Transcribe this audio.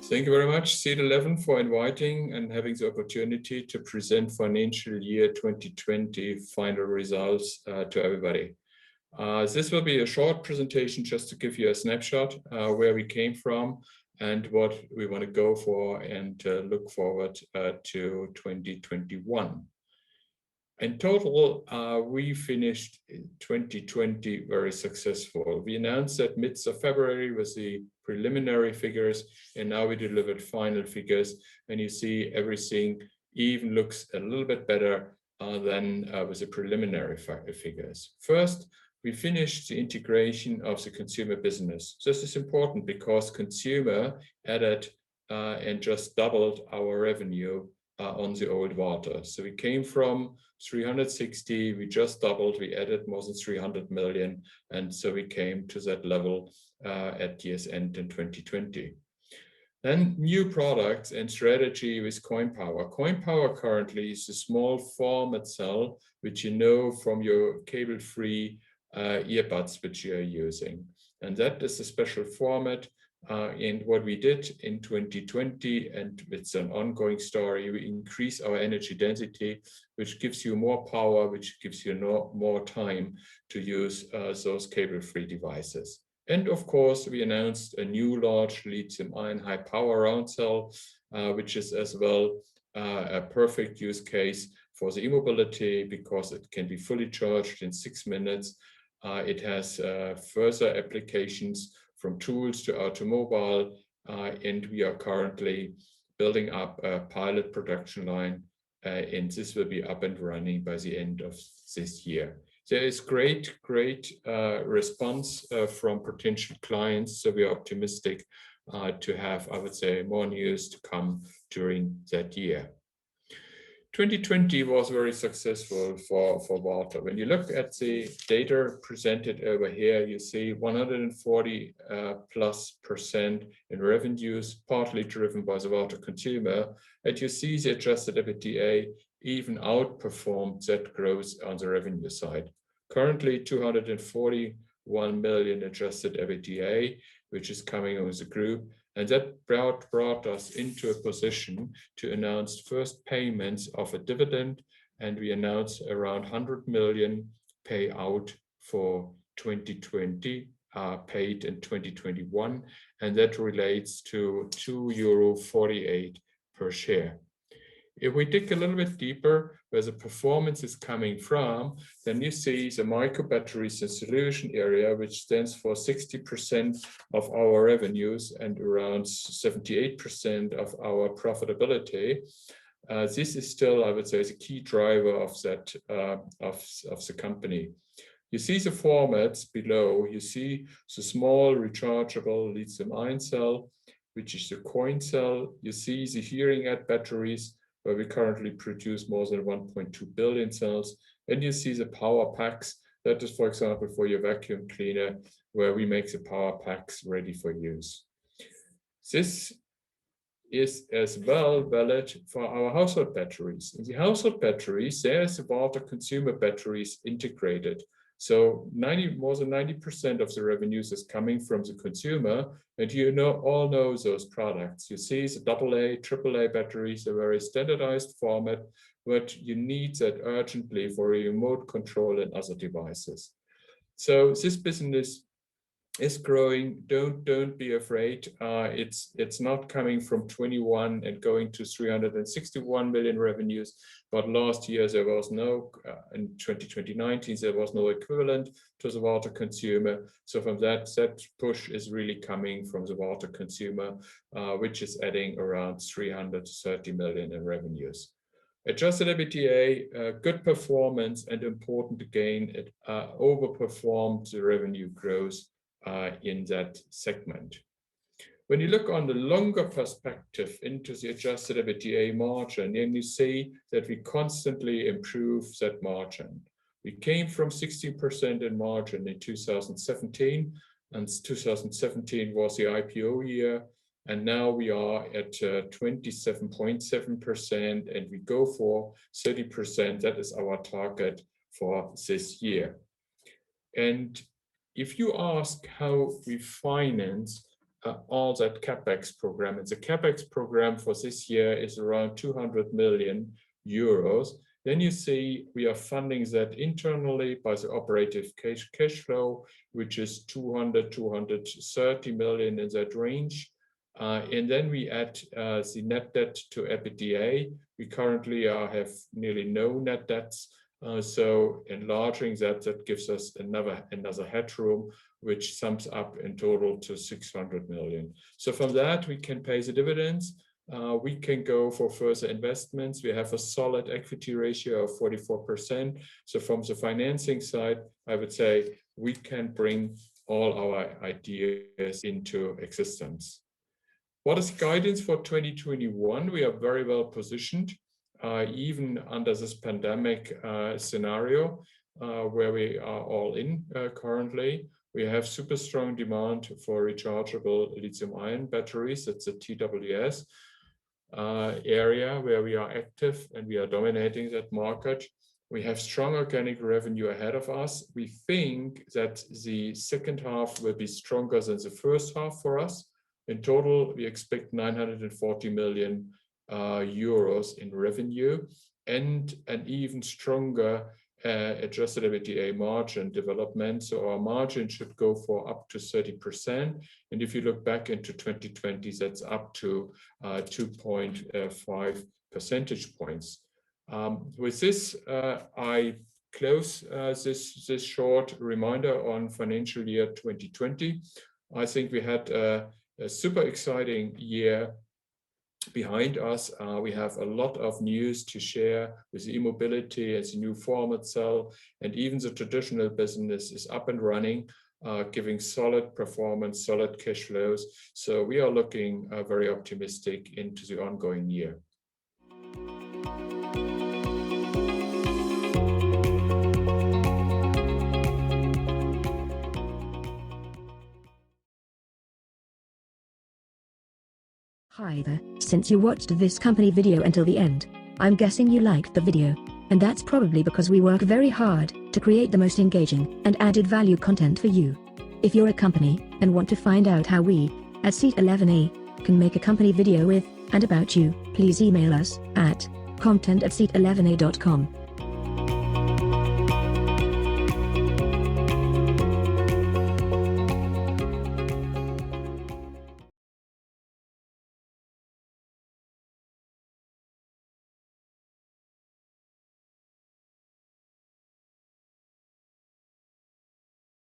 Thank you very much, Seat 11, for inviting and having the opportunity to present financial year 2020 final results to everybody. This will be a short presentation just to give you a snapshot where we came from and what we want to go for and look forward to 2021. In total, we finished 2020 very successful. We announced that midst of February with the preliminary figures, and now we delivered final figures. And you see everything even looks a little bit better than with the preliminary figures. First, we finished the integration of the consumer business. This is important because consumer added and just doubled our revenue on the old VARTA. So we came from 360, we just doubled, we added more than 300 million. And so we came to that level at year's end in 2020. Then new products and strategy with CoinPower. CoinPower currently is a small format cell, which you know from your cable-free earbuds which you are using. And that is a special format. And what we did in 2020, and it's an ongoing story, we increase our energy density, which gives you more power, which gives you more time to use those cable-free devices. And of course, we announced a new large lithium-ion high power round cell, which is as well a perfect use case for the e-mobility because it can be fully charged in 6 minutes. It has further applications from tools to automobile, and we are currently building up a pilot production line, and this will be up and running by the end of this year. There is great response from potential clients, so we are optimistic to have, I would say, more news to come during that year. 2020 was very successful for VARTA. When you look at the data presented over here, you see 140+% in revenues, partly driven by the VARTA consumer. And you see the adjusted Ebitda even outperformed that growth on the revenue side. Currently 241 million adjusted Ebitda, which is coming on the group. And that brought us into a position to announce first payments of a dividend, and we announced around 100 million payout for 2020, paid in 2021, and that relates to €2.48 per share. If we dig a little bit deeper where the performance is coming from, then you see the Microbatteries Solutions area, which stands for 60% of our revenues and around 78% of our profitability. This is still, I would say, the key driver of that of the company. You see the formats below. You see the small rechargeable lithium-ion cell, which is the coin cell. You see the hearing aid batteries, where we currently produce more than 1.2 billion cells. And you see the power packs. That is, for example, for your vacuum cleaner, where we make the power packs ready for use. This is as well valid for our household batteries. In the household batteries, there's the VARTA consumer batteries integrated. So more than 90% of the revenues is coming from the consumer, and you all know those products. You see the AA, AAA batteries, a very standardized format, but you need that urgently for remote control and other devices. So this business is growing. Don't be afraid. It's not coming from 21 and going to 361 million revenues, but last year there was no, in 2019 there was no equivalent to the VARTA consumer. So from that push is really coming from the VARTA consumer, which is adding around 330 million in revenues. Adjusted Ebitda, good performance, and important again, it overperformed the revenue growth in that segment. When you look on the longer perspective into the adjusted Ebitda margin, then you see that we constantly improve that margin. We came from 16% in margin in 2017, and 2017 was the IPO year, and now we are at 27.7%, and we go for 30%. That is our target for this year. And if you ask how we finance all that CapEx program. And the CapEx program for this year is around 200 million euros. Then you see we are funding that internally by the operative cash flow, which is 230 million in that range. And then we add the net debt to EBITDA. We currently have nearly no net debts. So enlarging that gives us another headroom, which sums up in total to 600 million. So from that, we can pay the dividends. We can go for further investments. We have a solid equity ratio of 44%. So from the financing side, I would say we can bring all our ideas into existence. What is guidance for 2021? We are very well positioned, even under this pandemic scenario, where we are all in currently. We have super strong demand for rechargeable lithium-ion batteries. It's a TWS area where we are active and we are dominating that market. We have strong organic revenue ahead of us. We think that the second half will be stronger than the first half for us. In total, we expect 940 million euros in revenue and an even stronger adjusted EBITDA margin development. So our margin should go for up to 30%. And if you look back into 2020, that's up to 2.5 percentage points. With this, I close this short reminder on financial year 2020. I think we had a super exciting year behind us. We have a lot of news to share with the e-mobility as a new format cell, and even the traditional business is up and running, giving solid performance, solid cash flows. So we are looking very optimistic into the ongoing year. Hi there, since you watched this company video until the end, I'm guessing you liked the video. And that's probably because we work very hard to create the most engaging and added value content for you. If you're a company and want to find out how we, at Seat 11A, can make a company video with and about you, please email us at content@seat11a.com.